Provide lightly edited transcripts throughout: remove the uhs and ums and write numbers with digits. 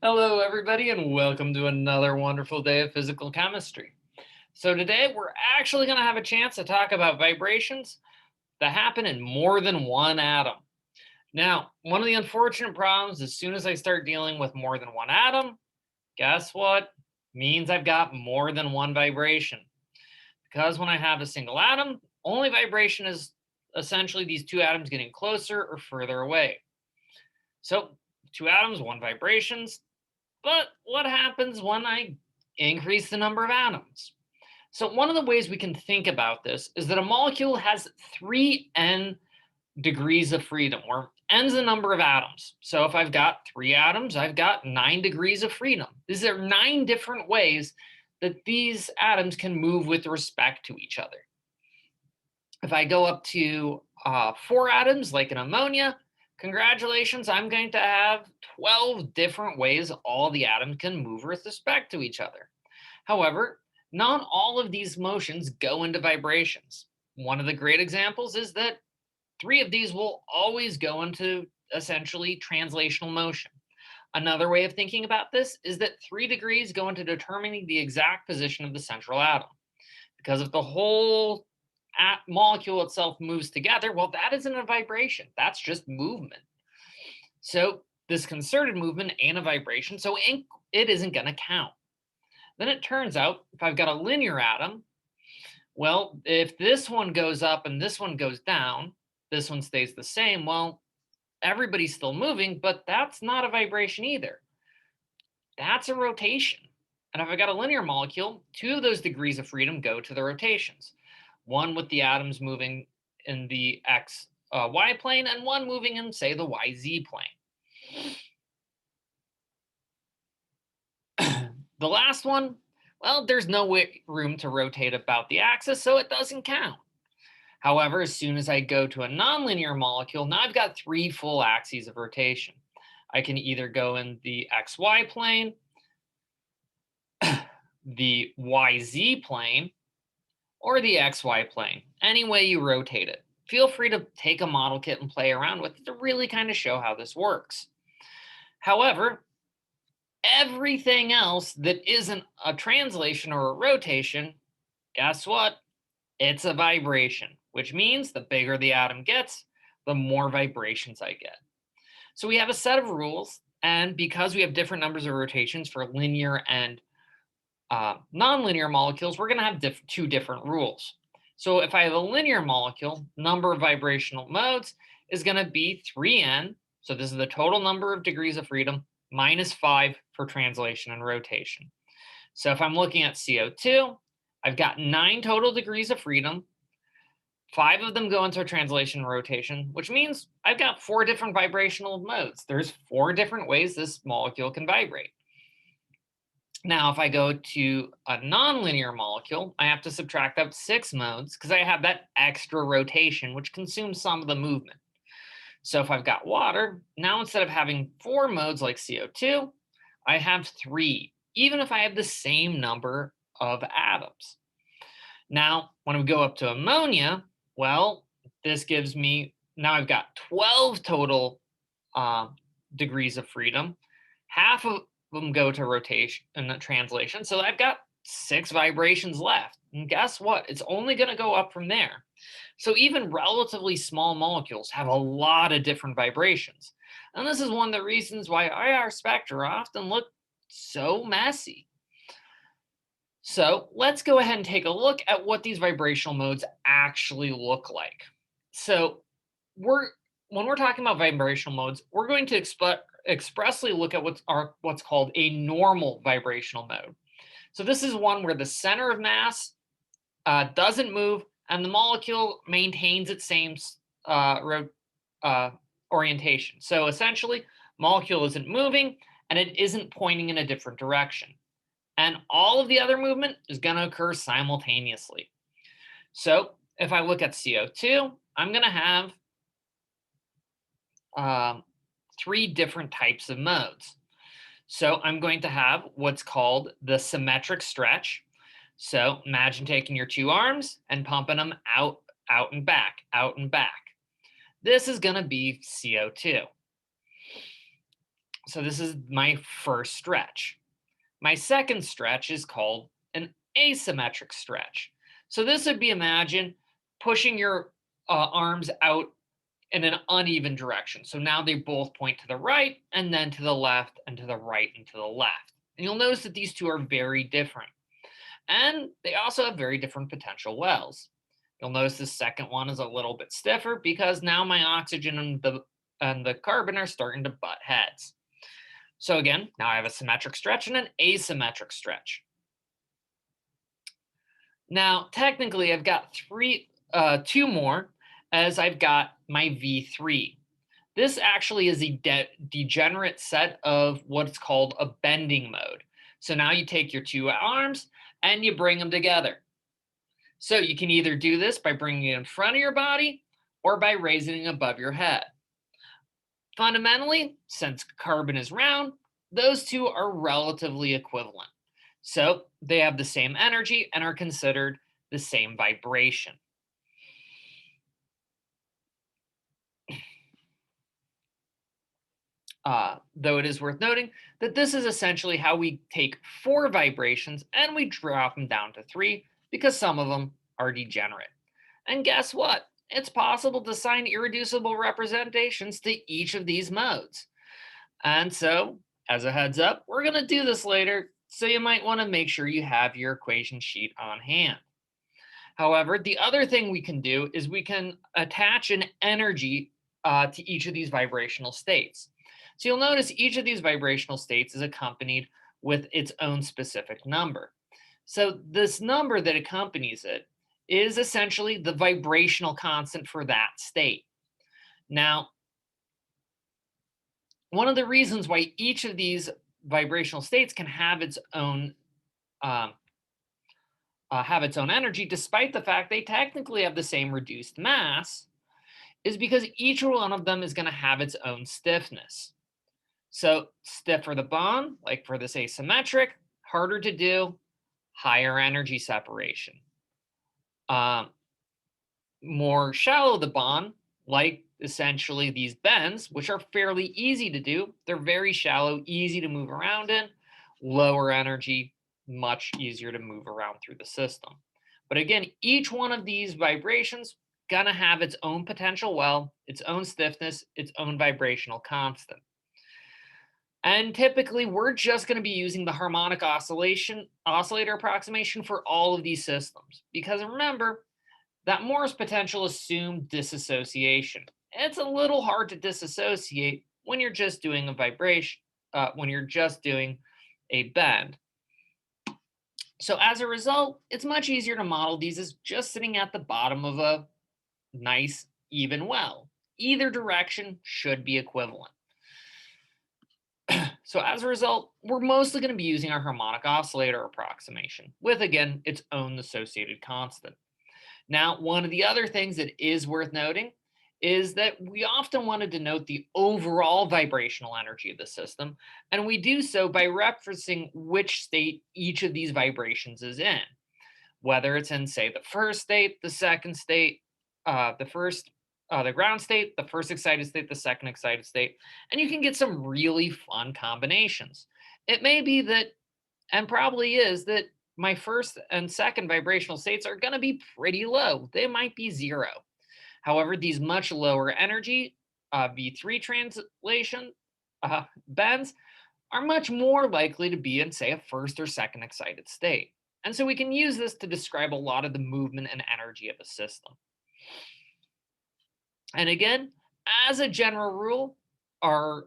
Hello, everybody, and welcome to another wonderful day of physical chemistry. So, today we're actually going to have a chance to talk about vibrations that happen in more than one atom. Now, one of the unfortunate problems as soon as I start dealing with more than one atom, guess what? Means I've got more than one vibration. Because when I have a single atom, only vibration is essentially these two atoms getting closer or further away. So, two atoms, one vibrations. But what happens when I increase the number of atoms? So, one of the ways we can think about this is that a molecule has 3n degrees of freedom, where n's the number of atoms. So, if I've got 3 atoms, I've got 9 degrees of freedom. These are 9 different ways that these atoms can move with respect to each other. If I go up to 4 atoms, like in ammonia, congratulations, I'm going to have 12 different ways all the atoms can move with respect to each other. However, not all of these motions go into vibrations. One of the great examples is that 3 of these will always go into essentially translational motion. Another way of thinking about this is that 3 degrees go into determining the exact position of the central atom. Because if the whole molecule itself moves together, well, that isn't a vibration. That's just movement. So this concerted movement ain't a vibration, so it isn't going to count. Then it turns out if I've got a linear atom, well, if this one goes up and this one goes down, this one stays the same, well, everybody's still moving, but that's not a vibration either. That's a rotation. And if I got a linear molecule, 2 of those degrees of freedom go to the rotations. One with the atoms moving in the y plane, and one moving in, say, the YZ plane. The last one, well, there's no room to rotate about the axis, so it doesn't count. However, as soon as I go to a nonlinear molecule, now I've got 3 full axes of rotation. I can either go in the XY plane, the YZ plane, or the XY plane, any way you rotate it. Feel free to take a model kit and play around with it to really kind of show how this works. However, everything else that isn't a translation or a rotation, guess what? It's a vibration, which means the bigger the atom gets, the more vibrations I get. So we have a set of rules, and because we have different numbers of rotations for linear and nonlinear molecules, we're going to have 2 different rules. So if I have a linear molecule, number of vibrational modes is going to be 3n. So this is the total number of degrees of freedom minus 5 for translation and rotation. So if I'm looking at CO2, I've got 9 total degrees of freedom. 5 of them go into translation and rotation, which means I've got 4 different vibrational modes. There's 4 different ways this molecule can vibrate. Now, if I go to a nonlinear molecule, I have to subtract out 6 modes because I have that extra rotation, which consumes some of the movement. So if I've got water, now instead of having 4 modes like CO2, I have 3, even if I have the same number of atoms. Now, when we go up to ammonia, well, this gives me, now I've got 12 total degrees of freedom. Half of them go to rotation and translation. So I've got 6 vibrations left. And guess what? It's only going to go up from there. So even relatively small molecules have a lot of different vibrations. And this is one of the reasons why IR spectra often look so messy. So let's go ahead and take a look at what these vibrational modes actually look like. So when we're talking about vibrational modes, we're going to expressly look at what's called a normal vibrational mode. So this is one where the center of mass doesn't move and the molecule maintains its same orientation. So essentially, molecule isn't moving and it isn't pointing in a different direction. And all of the other movement is going to occur simultaneously. So if I look at CO2, I'm going to have 3 different types of modes. So I'm going to have what's called the symmetric stretch. So imagine taking your 2 arms and pumping them out, out and back, This is going to be CO2. So this is my first stretch. My second stretch is called an asymmetric stretch. So this would be, imagine pushing your arms out in an uneven direction. So now they both point to the right and then to the left and to the right and to the left. And you'll notice that these two are very different. And they also have very different potential wells. You'll notice the second one is a little bit stiffer because now my oxygen and the carbon are starting to butt heads. So again, now I have a symmetric stretch and an asymmetric stretch. Now, technically, I've got two more, as I've got my V3. This actually is a degenerate set of what's called a bending mode. So now you take your two arms and you bring them together. So you can either do this by bringing it in front of your body or by raising it above your head. Fundamentally, since carbon is round, those two are relatively equivalent. So they have the same energy and are considered the same vibration. Though it is worth noting that this is essentially how we take 4 vibrations and we drop them down to 3 because some of them are degenerate. And guess what? It's possible to assign irreducible representations to each of these modes. And so, as a heads up, we're going to do this later, so you might want to make sure you have your equation sheet on hand. However, the other thing we can do is we can attach an energy to each of these vibrational states. So you'll notice each of these vibrational states is accompanied with its own specific number. So this number that accompanies it is essentially the vibrational constant for that state. Now, one of the reasons why each of these vibrational states can have its own energy, despite the fact they technically have the same reduced mass, is because each one of them is going to have its own stiffness. So stiffer the bond, like for this asymmetric, harder to do, higher energy separation. More shallow the bond, like essentially these bends, which are fairly easy to do. They're very shallow, easy to move around in, lower energy, much easier to move around through the system. But again, each one of these vibrations gonna have its own potential well, its own stiffness, its own vibrational constant. And typically, we're just going to be using the harmonic oscillator approximation for all of these systems. Because remember, that Morse potential assumed disassociation. It's a little hard to disassociate when you're just doing a vibration, when you're just doing a bend. So as a result, it's much easier to model these as just sitting at the bottom of a nice, even well. Either direction should be equivalent. So as a result, we're mostly going to be using our harmonic oscillator approximation with, again, its own associated constant. Now, one of the other things that is worth noting is that we often want to denote the overall vibrational energy of the system, and we do so by referencing which state each of these vibrations is in, whether it's in, say, the first state, the second state, the ground state, the first excited state, the second excited state, and you can get some really fun combinations. It may be that, and probably is, that my first and second vibrational states are going to be pretty low. They might be 0. However, these much lower energy V3 translation bends are much more likely to be in, say, a first or second excited state. And so we can use this to describe a lot of the movement and energy of a system. And again, as a general rule, our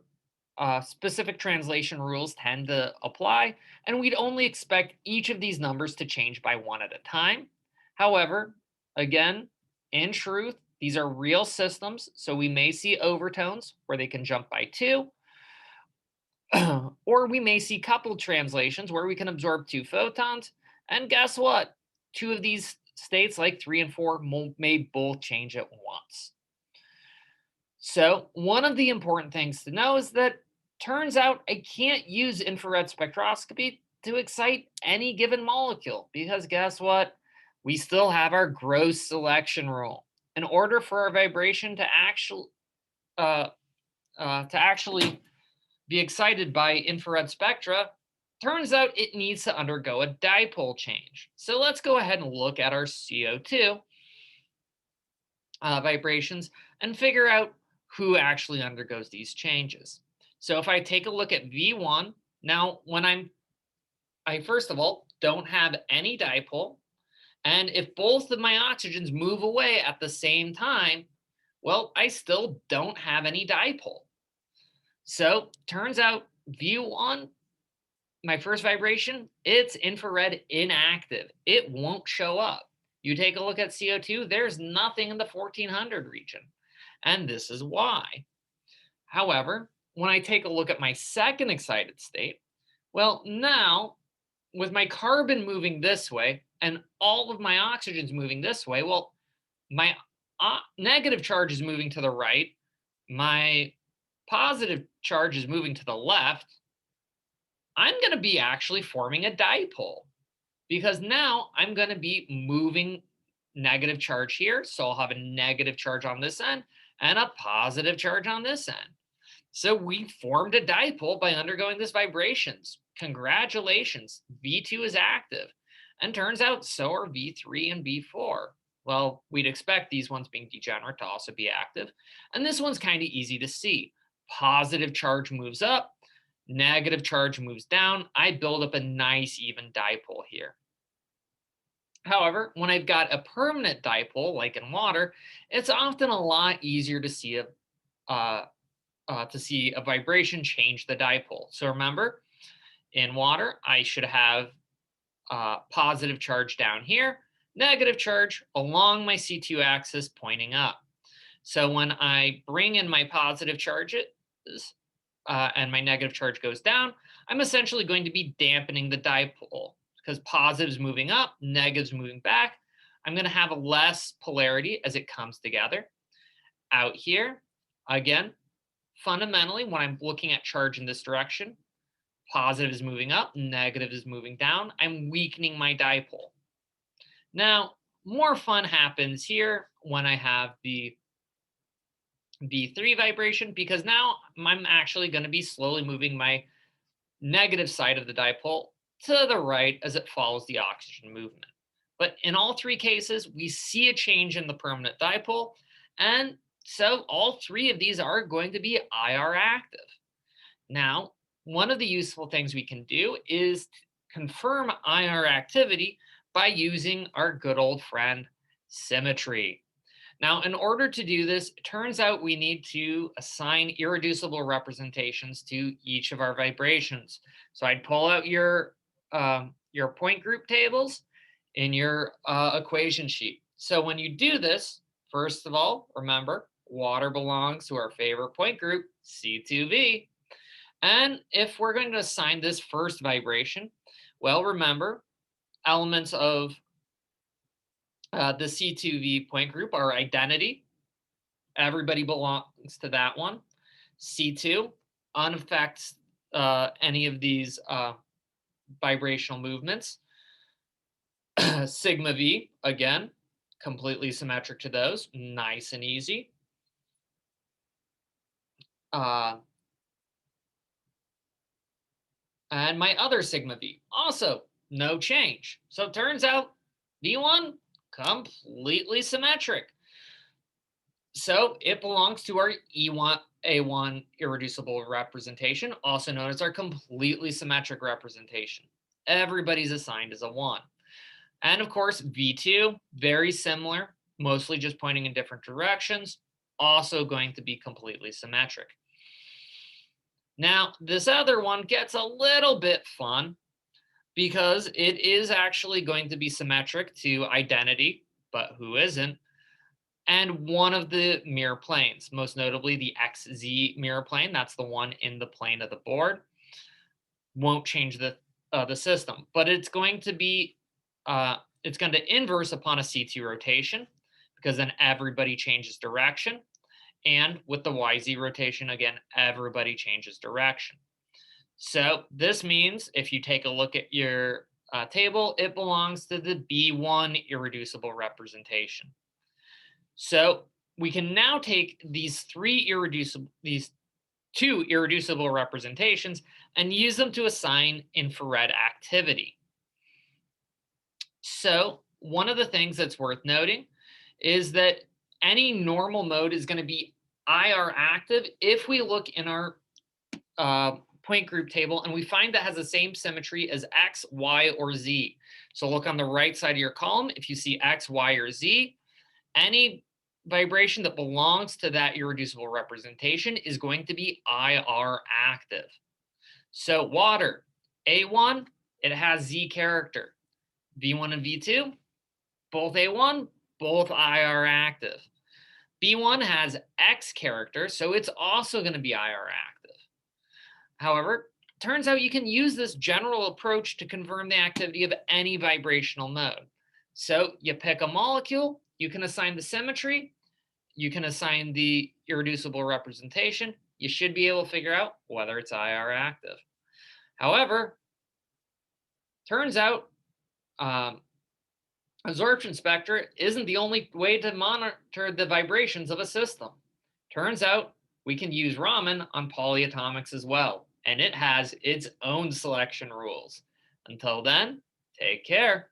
specific translation rules tend to apply, and we'd only expect each of these numbers to change by 1 at a time. However, again, in truth, these are real systems, so we may see overtones where they can jump by 2, or we may see coupled translations where we can absorb 2 photons, and guess what? 2 of these states, like 3 and 4, may both change at once. So one of the important things to know is that turns out I can't use infrared spectroscopy to excite any given molecule because guess what? We still have our gross selection rule. In order for our vibration to actually be excited by infrared spectra, turns out it needs to undergo a dipole change. So let's go ahead and look at our CO2 vibrations and figure out who actually undergoes these changes. So if I take a look at V1, now when I first of all don't have any dipole, and if both of my oxygens move away at the same time, well, I still don't have any dipole. So turns out V1, my first vibration, it's infrared inactive. It won't show up. You take a look at CO2, there's nothing in the 1400 region. And this is why. However, when I take a look at my second excited state, well, now with my carbon moving this way and all of my oxygens moving this way, well, my negative charge is moving to the right, my positive charge is moving to the left. I'm going to be actually forming a dipole because now I'm going to be moving negative charge here. So I'll have a negative charge on this end and a positive charge on this end. So we formed a dipole by undergoing this vibrations. Congratulations, V2 is active. And turns out so are V3 and V4. Well, we'd expect these ones being degenerate to also be active. And this one's kind of easy to see. Positive charge moves up, negative charge moves down. I build up a nice even dipole here. However, when I've got a permanent dipole, like in water, it's often a lot easier to see a vibration change the dipole. So remember, in water, I should have positive charge down here, negative charge along my C2 axis pointing up. So when I bring in my positive charges and my negative charge goes down, I'm essentially going to be dampening the dipole because positives moving up, negatives moving back. I'm going to have less polarity as it comes together. Out here, again, fundamentally, when I'm looking at charge in this direction, positive is moving up, negative is moving down. I'm weakening my dipole. Now, more fun happens here when I have the V3 vibration because now I'm actually going to be slowly moving my negative side of the dipole to the right as it follows the oxygen movement. But in all three cases, we see a change in the permanent dipole. And so all three of these are going to be IR active. Now, one of the useful things we can do is confirm IR activity by using our good old friend symmetry. Now, in order to do this, it turns out we need to assign irreducible representations to each of our vibrations. So I'd pull out your point group tables in your equation sheet. So when you do this, first of all, remember, water belongs to our favorite point group, C2V. And if we're going to assign this first vibration, well, remember, elements of the C2V point group are identity. Everybody belongs to that one. C2 unaffects any of these vibrational movements. Sigma V, again, completely symmetric to those, nice and easy. And my other sigma V, also no change. So it turns out V1, completely symmetric. So it belongs to our A1 irreducible representation, also known as our completely symmetric representation. Everybody's assigned as a 1. And of course, V2, very similar, mostly just pointing in different directions, also going to be completely symmetric. Now, this other one gets a little bit fun because it is actually going to be symmetric to identity, but who isn't? And one of the mirror planes, most notably the XZ mirror plane, that's the one in the plane of the board, won't change the system, but it's going to be it's going to inverse upon a C2 rotation because then everybody changes direction. And with the YZ rotation, again, everybody changes direction. So this means if you take a look at your table, it belongs to the B1 irreducible representation. So we can now take these two irreducible representations and use them to assign infrared activity. So, one of the things that's worth noting is that any normal mode is going to be IR active if we look in our point group table and we find that has the same symmetry as X, Y, or Z. So look on the right side of your column. If you see X, Y, or Z, any vibration that belongs to that irreducible representation is going to be IR active. So water, A1, it has Z character. V1 and V2, both A1, both IR active. B1 has X character, so it's also going to be IR active. However, turns out you can use this general approach to confirm the activity of any vibrational mode. So you pick a molecule, you can assign the symmetry, you can assign the irreducible representation. You should be able to figure out whether it's IR active. However, turns out absorption spectra isn't the only way to monitor the vibrations of a system. Turns out we can use Raman on polyatomics as well, and it has its own selection rules. Until then, take care.